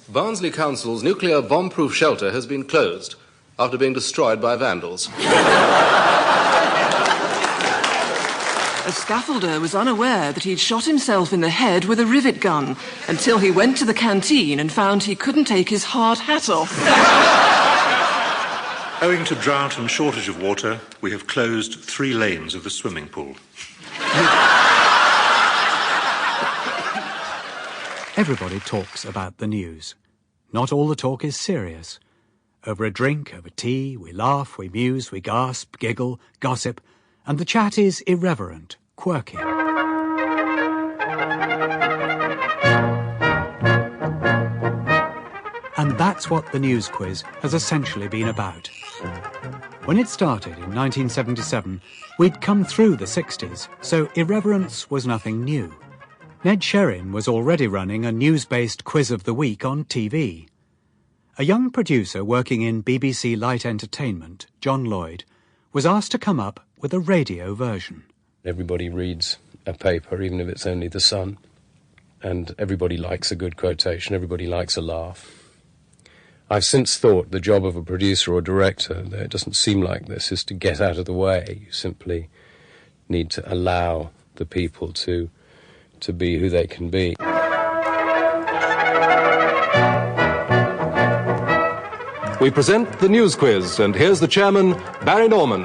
Barnsley Council's nuclear bomb-proof shelter has been closed after being destroyed by vandals. A scaffolder was unaware that he'd shot himself in the head with a rivet gun until he went to the canteen and found he couldn't take his hard hat off. Owing to drought and shortage of water, we have closed 3 lanes of the swimming pool. Everybody talks about the news. Not all the talk is serious. Over a drink, over tea, we laugh, we muse, we gasp, giggle, gossip, and the chat is irreverent, quirky. And that's what the news quiz has essentially been about. When it started in 1977, we'd come through the 60s, so irreverence was nothing new. Ned Sherrin was already running a news-based quiz of the week on TV. A young producer working in BBC Light Entertainment, John Lloyd, was asked to come up with a radio version. Everybody reads a paper, even if it's only The Sun, and everybody likes a good quotation, everybody likes a laugh. I've since thought the job of a producer or director, though it doesn't seem like this, is to get out of the way. You simply need to allow the people to be who they can be. We present the news quiz, and here's the chairman, Barry Norman.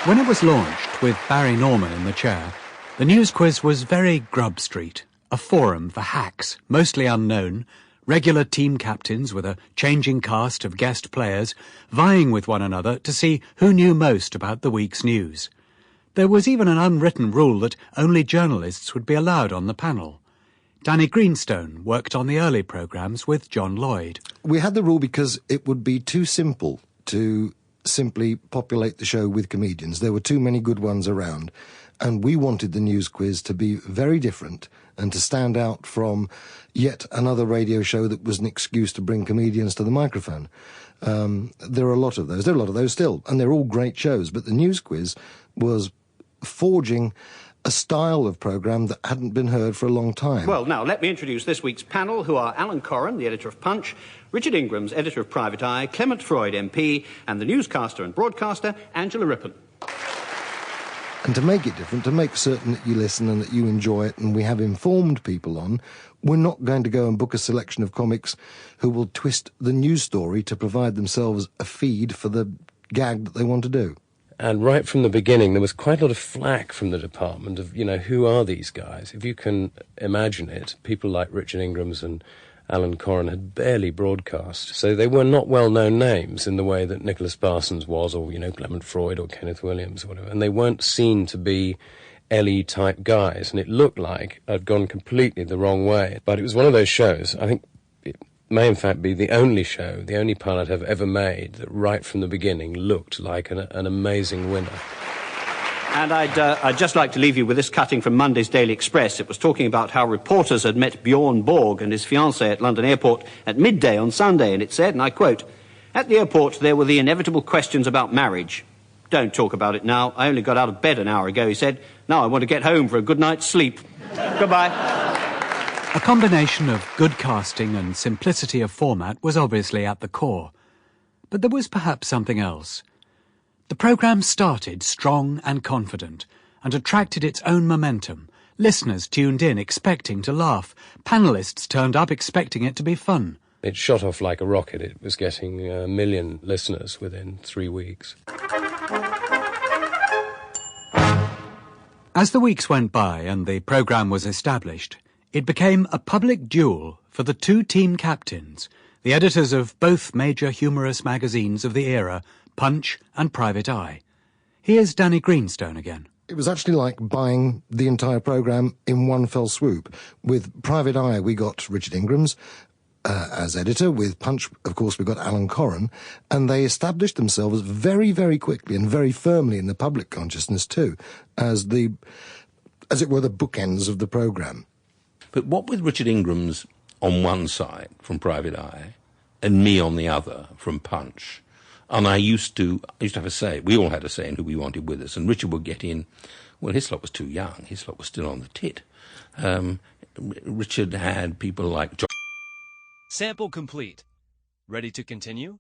When it was launched, with Barry Norman in the chair, the news quiz was very Grub Street, a forum for hacks, mostly unknown, regular team captains with a changing cast of guest players, vying with one another to see who knew most about the week's news. There was even an unwritten rule that only journalists would be allowed on the panel. Danny Greenstone worked on the early programmes with John Lloyd. We had the rule because it would be too simple to simply populate the show with comedians. There were too many good ones around, and we wanted the news quiz to be very different and to stand out from yet another radio show that was an excuse to bring comedians to the microphone. There are a lot of those. There are a lot of those still, and they're all great shows, but the news quiz was forging a style of programme that hadn't been heard for a long time. Well, now, let me introduce this week's panel, who are Alan Coren, the editor of Punch, Richard Ingrams, editor of Private Eye, Clement Freud, MP, and the newscaster and broadcaster, Angela Rippon. And to make it different, to make certain that you listen and that you enjoy it, and we have informed people on, we're not going to go and book a selection of comics who will twist the news story to provide themselves a feed for the gag that they want to do. And right from the beginning, there was quite a lot of flack from the department of, who are these guys? If you can imagine it, people like Richard Ingrams and Alan Coren had barely broadcast. So they were not well-known names in the way that Nicholas Parsons was, or, Clement Freud or Kenneth Williams or whatever. And they weren't seen to be Ellie-type guys. And it looked like I'd gone completely the wrong way. But it was one of those shows, I think it may in fact be the only show, the only pilot I've ever made that right from the beginning looked like an amazing winner. And I'd just like to leave you with this cutting from Monday's Daily Express. It was talking about how reporters had met Bjorn Borg and his fiancée at London Airport at midday on Sunday, and it said, and I quote, "At the airport there were the inevitable questions about marriage. Don't talk about it now. I only got out of bed an hour ago," he said. "Now I want to get home for a good night's sleep." Goodbye. A combination of good casting and simplicity of format was obviously at the core. But there was perhaps something else. The programme started strong and confident and attracted its own momentum. Listeners tuned in expecting to laugh. Panellists turned up expecting it to be fun. It shot off like a rocket. It was getting 1 million listeners within 3 weeks. As the weeks went by and the programme was established, it became a public duel for the 2 team captains, the editors of both major humorous magazines of the era, Punch and Private Eye. Here's Danny Greenstone again. It was actually like buying the entire programme in one fell swoop. With Private Eye, we got Richard Ingrams as editor. With Punch, of course, we got Alan Coren. And they established themselves very, very quickly and very firmly in the public consciousness, too, as it were, the bookends of the programme. But what with Richard Ingrams on one side from Private Eye and me on the other from Punch, and I used to have a say. We all had a say in who we wanted with us, and Richard would get in. Well, his lot was too young. His lot was still on the tit. Richard had people like John Sample complete. Ready to continue?